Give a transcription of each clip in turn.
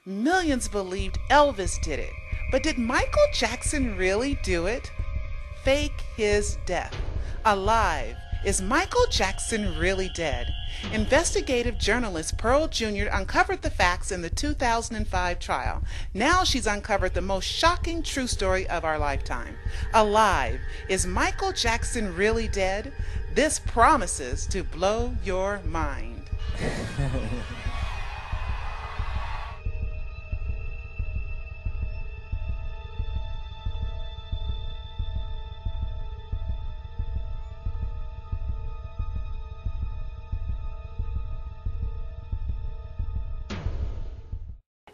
Millions believed Elvis did it, but did Michael Jackson really do it? Fake his death. Alive. Is Michael Jackson really dead? Investigative journalist Pearl Jr. uncovered the facts in the 2005 trial. Now she's uncovered the most shocking true story of our lifetime. Alive. Is Michael Jackson really dead? This promises to blow your mind.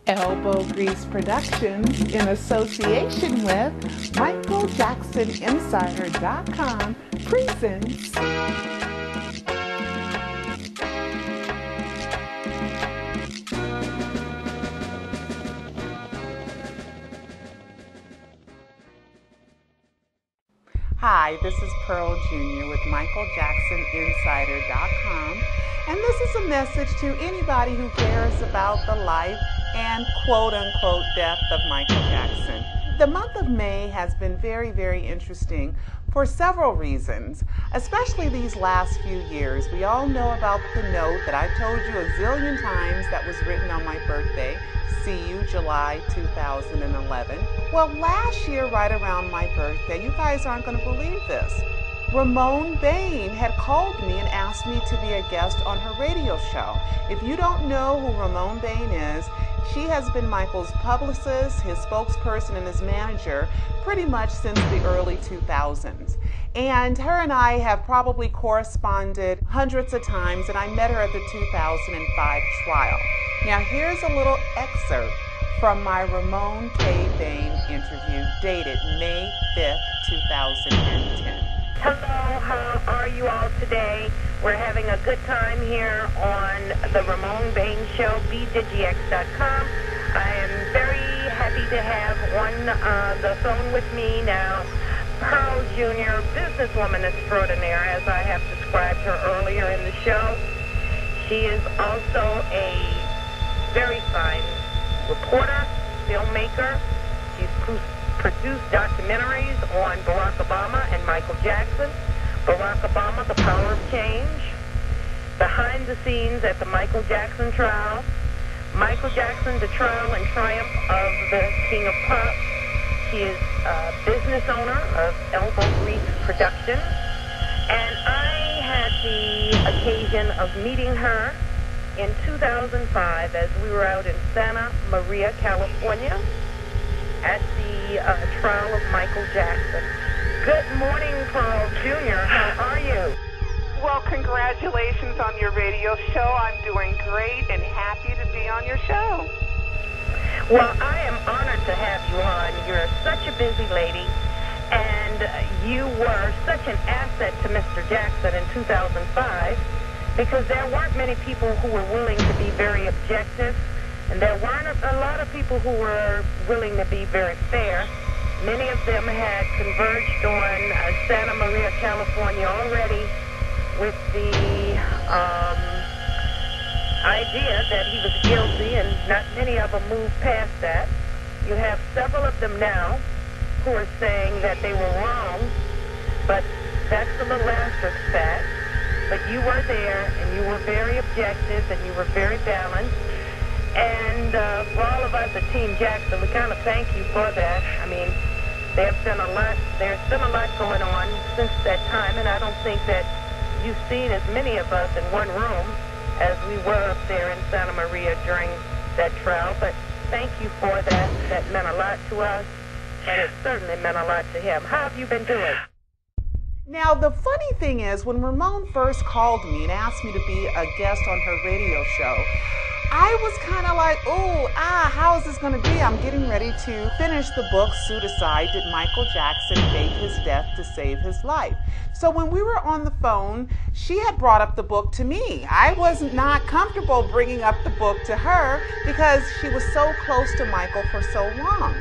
Elbow Grease Productions, in association with MichaelJacksonInsider.com, presents Hi, this is Pearl Jr. with MichaelJacksonInsider.com, and this is a message to anybody who cares about the life and quote-unquote death of Michael Jackson. The month of May has been very, very interesting for several reasons, especially these last few years. We all know about the note that I've told you a zillion times that was written on my birthday. See you, July 2011. Well, last year, right around my birthday, you guys aren't going to believe this. Raymone Bain had called me and asked me to be a guest on her radio show. If you don't know who Raymone Bain is, she has been Michael's publicist, his spokesperson, and his manager pretty much since the early 2000s. And her and I have probably corresponded hundreds of times, and I met her at the 2005 trial. Now here's a little excerpt from my Raymone K. Bain interview dated May 5th, 2010. Hello, how are you all today? We're having a good time here on the Raymone Bain Show, bdigix.com. I am very happy to have on the phone with me now, Pearl Jr., businesswoman extraordinaire, as I have described her earlier in the show. She is also a very fine reporter, filmmaker. She's produced documentaries on Barack Obama and Michael Jackson, Barack Obama, The Power of Change, Behind the Scenes at the Michael Jackson Trial, Michael Jackson, The Trial and Triumph of the King of Pop. She is a business owner of Elbow Grease Productions, and I had the occasion of meeting her in 2005 as we were out in Santa Maria, California, at the trial of Michael Jackson. Good morning, Pearl Jr. How are you? Well, congratulations on your radio show. I'm doing great and happy to be on your show. Well, I am honored to have you on. You're such a busy lady, and you were such an asset to Mr. Jackson in 2005 because there weren't many people who were willing to be very objective, and there weren't a lot of people who were willing to be very fair. Many of them had converged on Santa Maria, California already with the idea that he was guilty, and not many of them moved past that. You have several of them now who are saying that they were wrong, but that's a little asterisk fact. But you were there, and you were very objective, and you were very balanced. And for all of us at Team Jackson, we kind of thank you for that. I mean, there's been a lot going on since that time, and I don't think that you've seen as many of us in one room as we were up there in Santa Maria during that trial. But thank you for that. That meant a lot to us, and it certainly meant a lot to him. How have you been doing? Now, the funny thing is, when Raymone first called me and asked me to be a guest on her radio show, I was kind of like, how is this going to be? I'm getting ready to finish the book, Suicide, Did Michael Jackson Fake His Death to Save His Life? So when we were on the phone, she had brought up the book to me. I was not comfortable bringing up the book to her because she was so close to Michael for so long.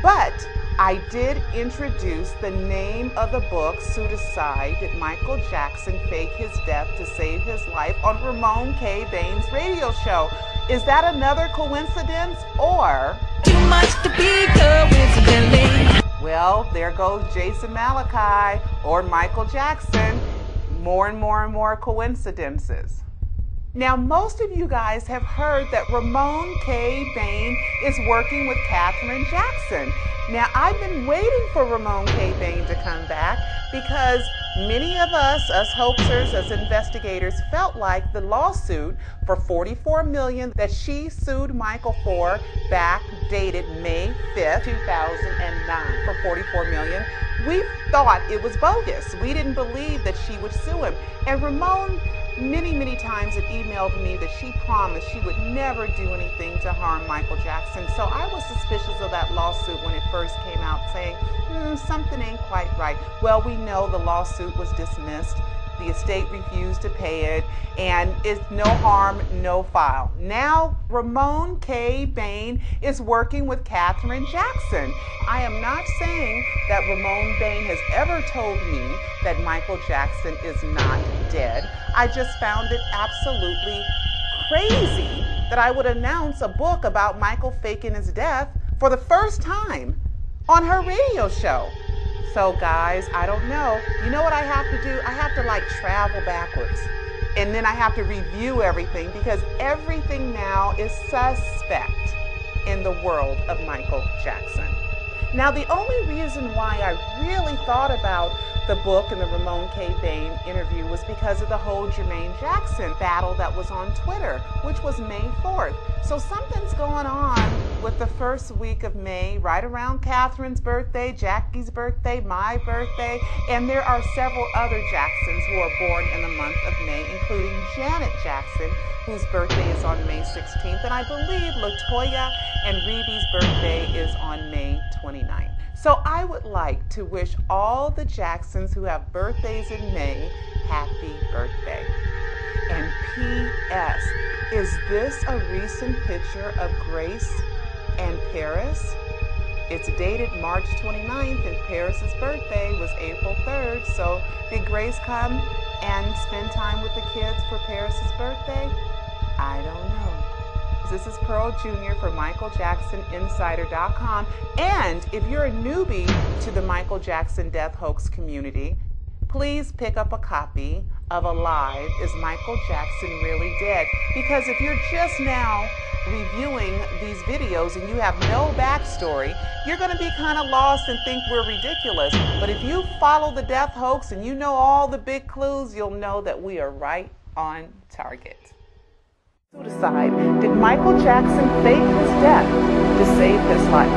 But I did introduce the name of the book, Suicide, Did Michael Jackson Fake His Death to Save His Life, on Raymone K. Bain's radio show. Is that another coincidence, or? Too much to be coincidentally. Well, there goes Jason Malachi or Michael Jackson. More and more coincidences. Now, most of you guys have heard that Raymone K. Bain is working with Katherine Jackson. Now, I've been waiting for Raymone K. Bain to come back because many of us hoaxers, as investigators, felt like the lawsuit for $44 million that she sued Michael for back dated May 5th, 2009 for $44 million. We thought it was bogus. We didn't believe that she would sue him. And Raymone many times had emailed me that she promised she would never do anything to harm Michael Jackson. So I was suspicious of that lawsuit when it first came out, saying, something ain't quite right. Well, we know the lawsuit was dismissed. The estate refused to pay it, and it's no harm, no foul. Now, Raymone K. Bain is working with Katherine Jackson. I am not saying that Raymone Bain has ever told me that Michael Jackson is not dead. I just found it absolutely crazy that I would announce a book about Michael faking his death for the first time on her radio show. So guys, I don't know. You know what I have to do? I have to travel backwards. And then I have to review everything because everything now is suspect in the world of Michael Jackson. Now, the only reason why I really thought about the book and the Raymone K. Bain interview was because of the whole Jermaine Jackson battle that was on Twitter, which was May 4th. So something's going on with the first week of May, right around Catherine's birthday, Jackie's birthday, my birthday, and there are several other Jacksons who are born in the month of May, including Janet Jackson, whose birthday is on May 16th, and I believe LaToya and Reeby's birthday is on May 29th. So I would like to wish all the Jacksons who have birthdays in May, happy birthday. And P.S., is this a recent picture of Grace and Paris? It's dated March 29th, and Paris's birthday was April 3rd. So did Grace come and spend time with the kids for Paris's birthday? I don't know. This is Pearl Jr. for MichaelJacksonInsider.com. And if you're a newbie to the Michael Jackson death hoax community, please pick up a copy of Alive, Is Michael Jackson Really Dead? Because if you're just now reviewing these videos and you have no backstory, you're going to be kind of lost and think we're ridiculous. But if you follow the death hoax and you know all the big clues, you'll know that we are right on target. Suicide. Did Michael Jackson fake his death to save his life?